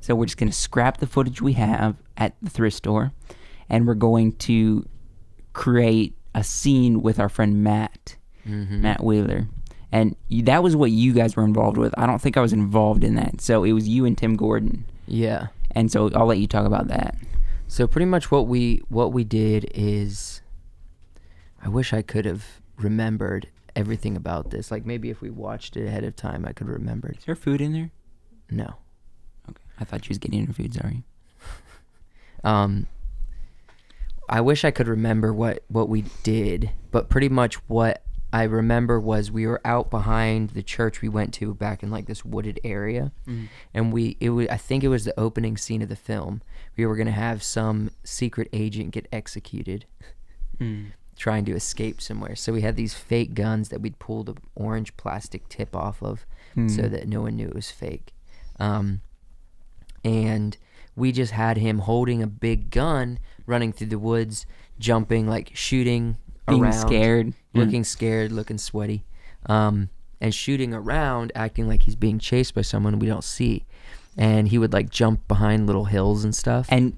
So we're just going to scrap the footage we have at the thrift store, and we're going to create a scene with our friend Matt Wheeler. And that was what you guys were involved with. I don't think I was involved in that. So it was you and Tim Gordon. Yeah. And so I'll let you talk about that. So pretty much what we did is, I wish I could have remembered everything about this. Like maybe if we watched it ahead of time, I could have remembered. Is there food in there? No. Okay. I thought you was getting your food, sorry. I wish I could remember what we did, but pretty much what I remember was we were out behind the church we went to back in like this wooded area, and I think it was the opening scene of the film. We were gonna have some secret agent get executed, trying to escape somewhere. So we had these fake guns that we'd pull the orange plastic tip off of, so that no one knew it was fake, and we just had him holding a big gun, running through the woods, jumping, like shooting Being around, scared. looking scared, looking sweaty, and shooting around, acting like he's being chased by someone we don't see. And he would like jump behind little hills and stuff, And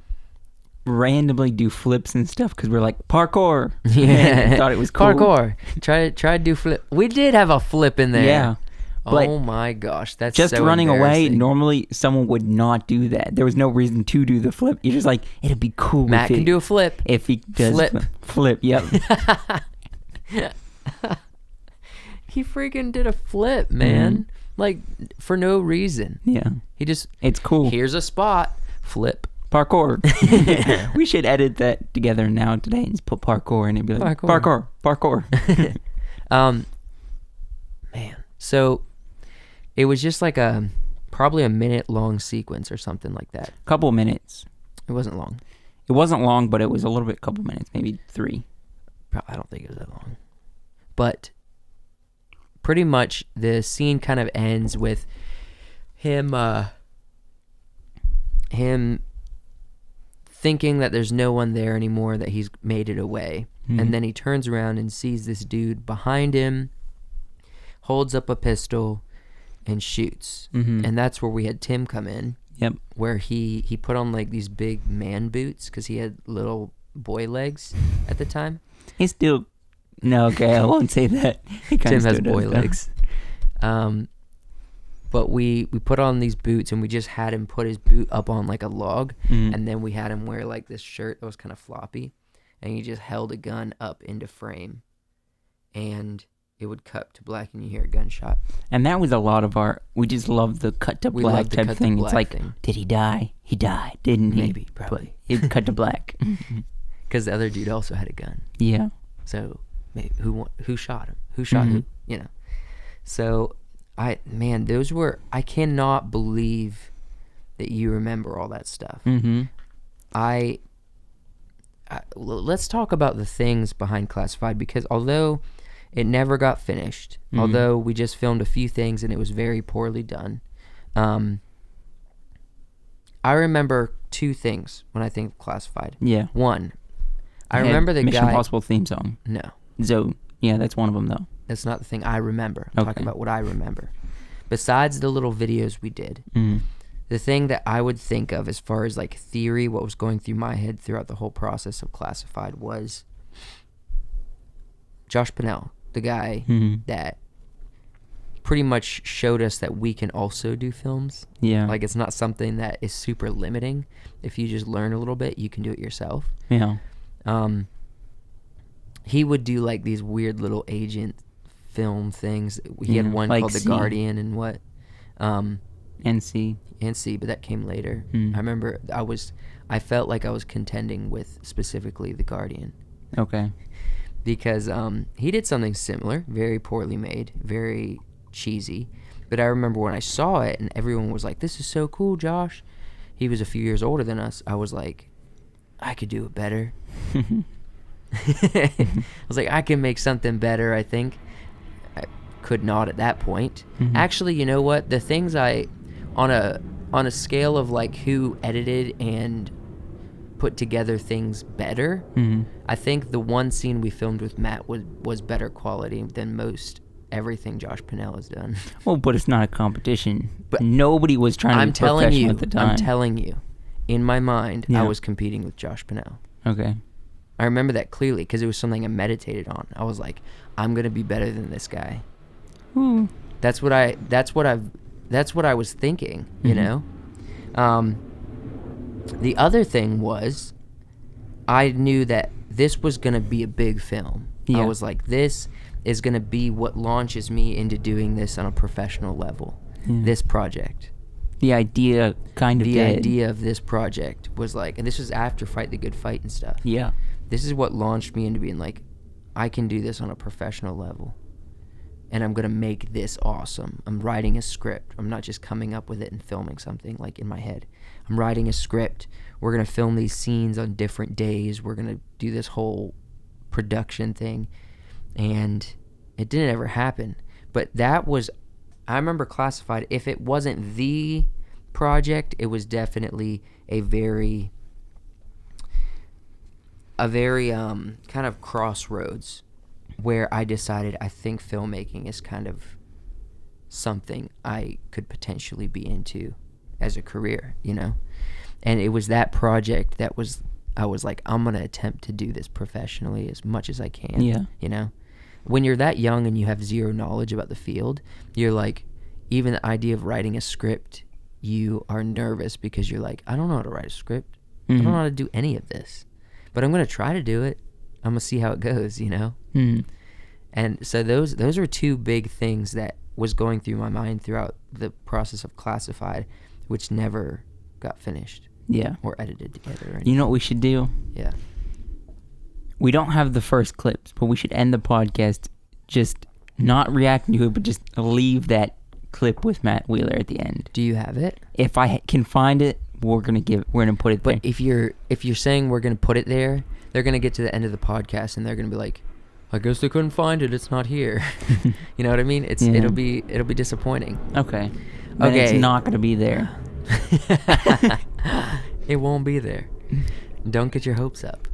randomly do flips and stuff because we're like, parkour. yeah, Thought it was cool. parkour. Try to do flip. We did have a flip in there. Yeah. But oh my gosh, that's just so running away, embarrassing. normally someone would not do that. There was no reason to do the flip. You're just like, it'd be cool Matt if can do a flip. if he does flip. Yep. He freaking did a flip, man. Like for no reason. Yeah. He just, It's cool. here's a spot, flip. Parkour. We should edit that together now today and just put parkour and it'd be like parkour. Man. So it was just like probably a minute long sequence or something like that. Couple minutes. It wasn't long. It wasn't long, but it was a little bit, couple minutes, maybe 3. I don't think it was that long. But pretty much the scene kind of ends with him thinking that there's no one there anymore, that he's made it away. And then he turns around and sees this dude behind him, holds up a pistol, and shoots. And that's where we had Tim come in. Yep. Where he put on like these big man boots because he had little boy legs at the time. He still, no, okay, I won't say that. He kinda Tim has still boy does, legs. But we put on these boots and we just had him put his boot up on like a log, and then we had him wear like this shirt that was kind of floppy, and he just held a gun up into frame, and it would cut to black and you hear a gunshot. And that was a lot of our, we just love the cut to We black love the type cut to thing. black It's like, thing. did he die? He died, didn't he? Maybe, probably. But it cut to black. Because the other dude also had a gun. Yeah. So maybe who shot him? Who shot who? You know. So I cannot believe that you remember all that stuff. Let's talk about the things behind Classified, because although it never got finished, although we just filmed a few things and it was very poorly done, I remember 2 things when I think of Classified. Yeah. One, I remember the Mission guy. Impossible theme song. No, So, yeah, that's one of them, though. that's not the thing I remember. I'm talking Okay. about what I remember. Besides the little videos we did, the thing that I would think of as far as like theory, what was going through my head throughout the whole process of Classified was Josh Pinnell, the guy that pretty much showed us that we can also do films. Yeah. Like it's not something that is super limiting. If you just learn a little bit, you can do it yourself. Yeah. He would do like these weird little agent film things. He had one like called The C. Guardian and what? NC. NC, but that came later. I remember I felt like I was contending with specifically The Guardian. Okay. Because he did something similar, very poorly made, very cheesy. But I remember when I saw it and everyone was like, "This is so cool, Josh." He was a few years older than us. I was like, I could do it better. I was like, I can make something better, I think. I could not at that point. Actually, you know what? The things on a scale of like who edited and put together things better, I think the one scene we filmed with Matt was better quality than most everything Josh Pinnell has done. Well, but it's not a competition. But nobody was trying to be professional at the time. I'm telling you, in my mind, Yeah. I was competing with Josh Pinnell. Okay. I remember that clearly because it was something I meditated on. I was like, I'm gonna be better than this guy. Ooh. That's what I was thinking, you know? The other thing was, I knew that this was going to be a big film. Yeah. I was like, this is going to be what launches me into doing this on a professional level. This project. The idea kind of The did. idea of this project was like, and this was after Fight the Good Fight and stuff. Yeah. This is what launched me into being like, I can do this on a professional level. And I'm going to make this awesome. I'm writing a script. I'm not just coming up with it and filming something like in my head. I'm writing a script. We're going to film these scenes on different days. We're going to do this whole production thing. And it didn't ever happen. But that was, I remember Classified, if it wasn't the project, it was definitely a very kind of crossroads where I decided I think filmmaking is kind of something I could potentially be into as a career, you know? And it was that project that I was like, I'm going to attempt to do this professionally as much as I can, you know? When you're that young and you have zero knowledge about the field, you're like, even the idea of writing a script, you are nervous because you're like, I don't know how to write a script. I don't know how to do any of this, but I'm going to try to do it. I'm going to see how it goes, you know? And so those are two big things that was going through my mind throughout the process of Classified, which never got finished. Yeah. Or edited together. Or You know what we should do? Yeah. We don't have the first clips, but we should end the podcast just not reacting to it, but just leave that clip with Matt Wheeler at the end. Do you have it? If I can find it, we're gonna put it there. But if you're saying we're gonna put it there, they're gonna get to the end of the podcast and they're gonna be like, I guess they couldn't find it. It's not here. You know what I mean? It'll be disappointing. Okay. Then it's not gonna be there. It won't be there. Don't get your hopes up.